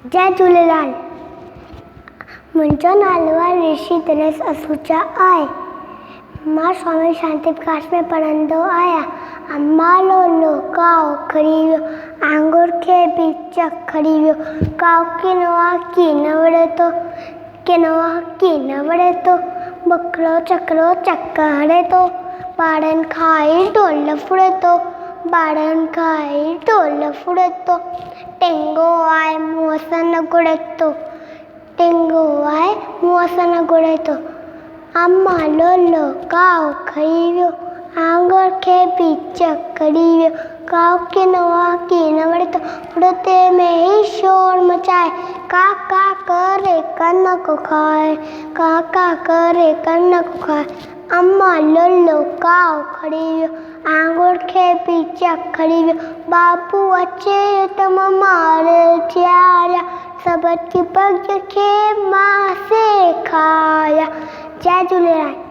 जय झूलेलाल। मुंहिंजो नालो आहे ऋषि दिनेश असूजा आहे। मां स्वामी शांति प्रकाश में पढ़ंदो आहियां। अम्मा लोलो काओ खड़ी वियो, आंगुर खे बि खड़ी वियो। काओ किनवा की न वड़े तो, किनवा की न वड़े तो, बकरो चकरो चक हड़े तो, ॿारनि खाई ढोल फुड़े तो, ॿारनि खाई ढोल फुड़े तो। टेंगो आहे मुंहं सां न घुड़े तो, टेंगो आहे मुंहं सां न घुड़े तो। अम्मा लोलो काओ खड़ी वियो, आंगुर खे बि खड़ी वियो। काओ किनवा की न वड़े तो, उड़ते में ही शोर मचाए, का का करे कन को खाए, का का करे कन को खाए। अम्मा लोलो काओ खड़ी वियो, आंगुर खे बि खड़ी वियो। बाबू अचे त मार थिया, सबकी पग खे मां सेखारिया। जय झूलेलाल।